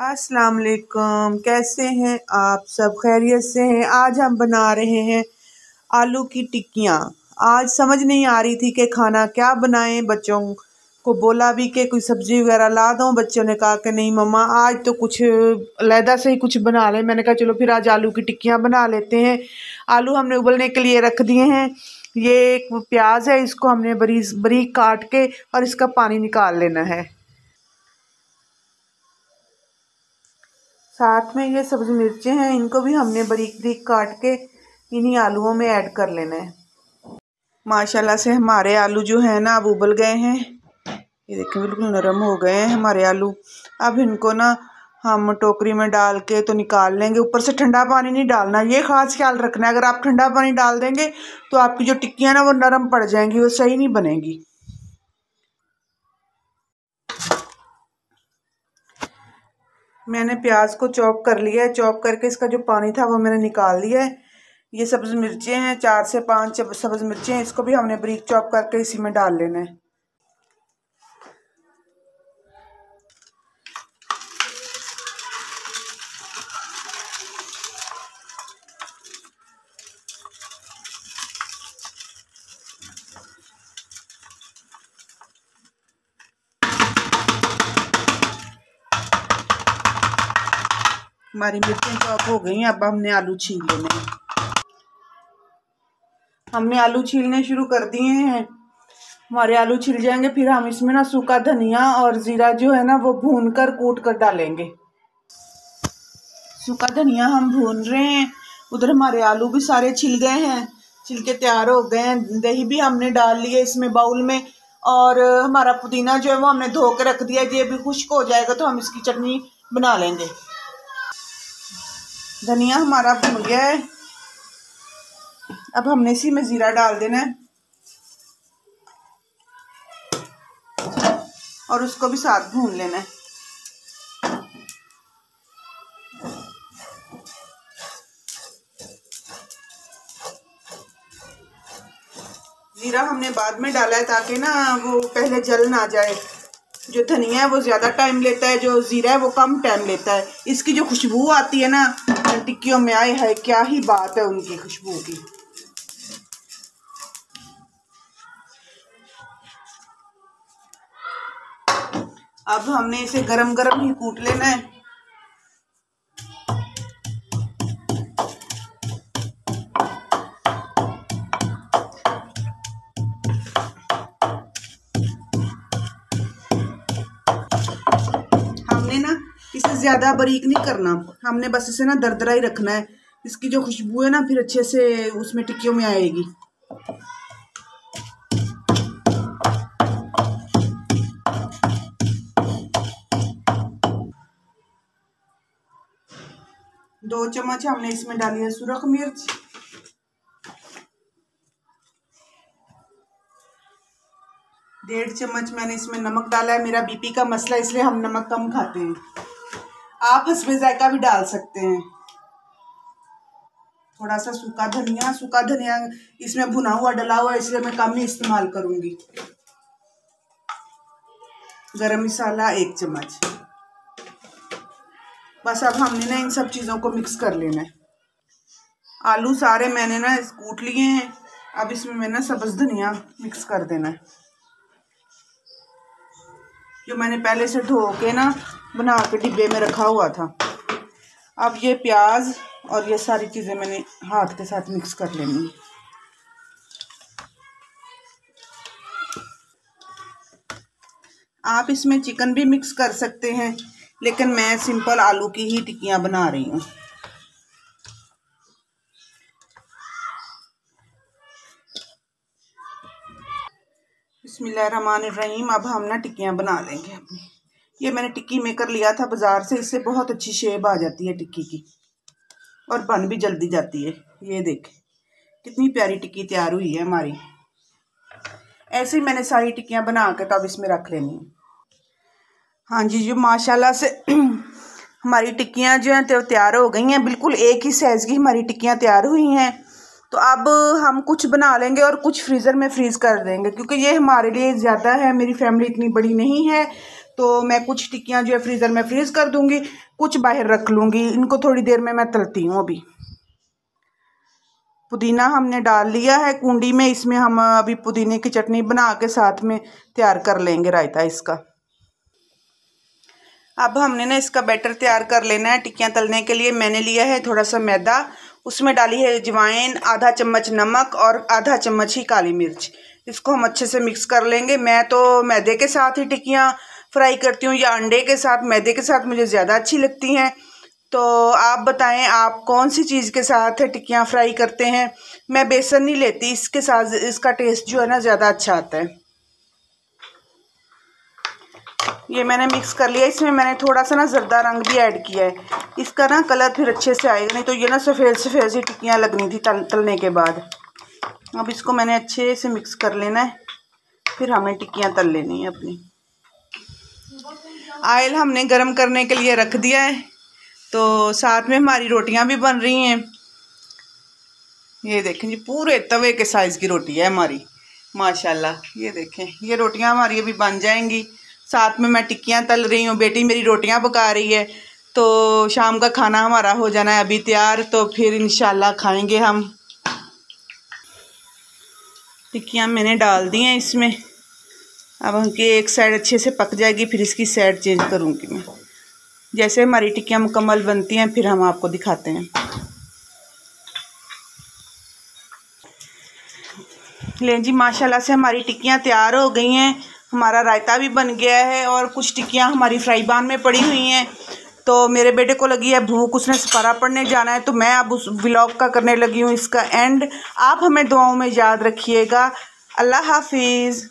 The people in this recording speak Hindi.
अस्सलाम वालेकुम। कैसे हैं आप सब? खैरियत से हैं? आज हम बना रहे हैं आलू की टिक्कियाँ। आज समझ नहीं आ रही थी कि खाना क्या बनाएं। बच्चों को बोला भी कि कोई सब्ज़ी वगैरह ला दो। बच्चों ने कहा कि नहीं मम्मा आज तो कुछ अलहदा से ही कुछ बना लें। मैंने कहा चलो फिर आज आलू की टिक्कियाँ बना लेते हैं। आलू हमने उबलने के लिए रख दिए हैं। ये एक प्याज है, इसको हमने बारीक बारीक काट के और इसका पानी निकाल लेना है। साथ में ये सब्ज़ मिर्चें हैं, इनको भी हमने बारीक बारीक काट के इन्हीं आलूओं में ऐड कर लेना है। माशाल्लाह से हमारे आलू जो है ना अब उबल गए हैं। ये देखिए बिल्कुल नरम हो गए हैं हमारे आलू। अब इनको ना हम टोकरी में डाल के तो निकाल लेंगे। ऊपर से ठंडा पानी नहीं डालना, ये खास ख्याल रखना है। अगर आप ठंडा पानी डाल देंगे तो आपकी जो टिक्कियाँ ना वो नरम पड़ जाएंगी, वो सही नहीं बनेगी। मैंने प्याज को चॉप कर लिया है। चॉप करके इसका जो पानी था वो मैंने निकाल लिया है। ये सब्ज़ मिर्चें हैं, 4 से 5 सब्ज़ मिर्चें हैं, इसको भी हमने बारीक चॉप करके इसी में डाल लेना है। हमारी मिर्चें चॉप हो गई हैं। अब हमने आलू छील लेने हैं। हमने आलू छीलने शुरू कर दिए हैं। हमारे आलू छिल जाएंगे फिर हम इसमें ना सूखा धनिया और ज़ीरा जो है ना वो भून कर कूट कर डालेंगे। सूखा धनिया हम भून रहे हैं। उधर हमारे आलू भी सारे छिल गए हैं, छिल के तैयार हो गए हैं। दही भी हमने डाल लिया इसमें बाउल में। और हमारा पुदीना जो है वो हमने धो के रख दिया। ये भी खुश्क हो जाएगा तो हम इसकी चटनी बना लेंगे। धनिया हमारा भून गया है। अब हमने इसी में ज़ीरा डाल देना है और उसको भी साथ भून लेना है। ज़ीरा हमने बाद में डाला है ताकि ना वो पहले जल ना जाए। जो धनिया है वो ज़्यादा टाइम लेता है, जो ज़ीरा है वो कम टाइम लेता है। इसकी जो खुशबू आती है ना टिक्कियों में, आए है क्या ही बात है उनकी खुशबू की। अब हमने इसे गरम गरम ही कूट लेना है। हमने ना इसे ज़्यादा बारीक नहीं करना, हमने बस इसे ना दरदरा ही रखना है। इसकी जो खुशबू है ना फिर अच्छे से उसमें टिक्कियों में आएगी। दो चम्मच हमने इसमें डाली है सुरख मिर्च। 1.5 चम्मच मैंने इसमें नमक डाला है। मेरा बीपी का मसला इसलिए हम नमक कम खाते हैं। आप हस्बे जायका भी डाल सकते हैं। थोड़ा सा सूखा धनिया इसमें भुना हुआ डला हुआ इसलिए मैं कम ही इस्तेमाल करूंगी। गरम मसाला 1 चम्मच। बस अब हमने ना इन सब चीज़ों को मिक्स कर लेना है। आलू सारे मैंने ना कूट लिए हैं। अब इसमें मैंने सब्ज़ धनिया मिक्स कर देना है, जो मैंने पहले से धो के ना बना के डिब्बे में रखा हुआ था। अब ये प्याज और ये सारी चीज़ें मैंने हाथ के साथ मिक्स कर लेनी है। आप इसमें चिकन भी मिक्स कर सकते हैं, लेकिन मैं सिंपल आलू की ही टिक्कियाँ बना रही हूँ। बिस्मिल्लाहिर्रहमानिर्रहीम। अब हम ना टिक्कियाँ बना लेंगे अपनी। ये मैंने टिक्की मेकर लिया था बाज़ार से, इससे बहुत अच्छी शेप आ जाती है टिक्की की और बन भी जल्दी जाती है। ये देखें कितनी प्यारी टिक्की तैयार हुई है हमारी। ऐसे ही मैंने सारी टिक्कियाँ बना के तब इसमें रख लेनी है। हाँ जी, जो माशाल्लाह से हमारी टिक्कियाँ जो हैं तो तैयार हो गई हैं। बिल्कुल एक ही साइज़ की हमारी टिक्कियाँ तैयार हुई हैं। तो अब हम कुछ बना लेंगे और कुछ फ्रीज़र में फ्रीज़ कर देंगे, क्योंकि ये हमारे लिए ज़्यादा है। मेरी फैमिली इतनी बड़ी नहीं है तो मैं कुछ टिक्कियाँ जो है फ्रीज़र में फ्रीज कर दूंगी, कुछ बाहर रख लूँगी। इनको थोड़ी देर में मैं तलती हूँ। अभी पुदीना हमने डाल लिया है कुंडी में, इसमें हम अभी पुदीने की चटनी बना के साथ में तैयार कर लेंगे रायता इसका। अब हमने ना इसका बैटर तैयार कर लेना है। टिक्कियाँ तलने के लिए मैंने लिया है थोड़ा सा मैदा, उसमें डाली है अजवाइन, आधा चम्मच नमक और आधा चम्मच ही काली मिर्च। इसको हम अच्छे से मिक्स कर लेंगे। मैं तो मैदे के साथ ही टिक्कियाँ फ्राई करती हूँ या अंडे के साथ। मैदे के साथ मुझे ज़्यादा अच्छी लगती हैं। तो आप बताएं आप कौन सी चीज़ के साथ टिक्कियाँ फ्राई करते हैं। मैं बेसन नहीं लेती, इसके साथ इसका टेस्ट जो है ना ज़्यादा अच्छा आता है। ये मैंने मिक्स कर लिया। इसमें मैंने थोड़ा सा ना जर्दा रंग भी ऐड किया है, इसका ना कलर फिर अच्छे से आएगा, नहीं तो ये ना सफ़ेद सफ़ेद सी टिक्कियाँ लगनी थी तलने के बाद। अब इसको मैंने अच्छे से मिक्स कर लेना है, फिर हमें टिक्कियाँ तल लेनी है अपनी। ऑयल हमने गरम करने के लिए रख दिया है, तो साथ में हमारी रोटियां भी बन रही हैं। ये देखें जी, पूरे तवे के साइज़ की रोटी है हमारी माशाल्लाह। ये देखें, ये रोटियां हमारी अभी बन जाएंगी। साथ में मैं टिक्कियाँ तल रही हूँ, बेटी मेरी रोटियां पका रही है। तो शाम का खाना हमारा हो जाना है अभी तैयार, तो फिर इंशाल्लाह खाएंगे हम। टिक्कियाँ मैंने डाल दी हैं इसमें। अब उनकी एक साइड अच्छे से पक जाएगी, फिर इसकी साइड चेंज करूँगी मैं। जैसे हमारी टिक्कियाँ मुकम्मल बनती हैं फिर हम आपको दिखाते हैं। लें जी, माशाल्लाह से हमारी टिक्कियाँ तैयार हो गई हैं। हमारा रायता भी बन गया है और कुछ टिक्कियाँ हमारी फ्राई पैन में पड़ी हुई हैं। तो मेरे बेटे को लगी है भूख, उसने सपारा पढ़ने जाना है, तो मैं अब उस व्लॉग का करने लगी हूँ इसका एंड। आप हमें दुआओं में याद रखिएगा। अल्लाह हाफिज़।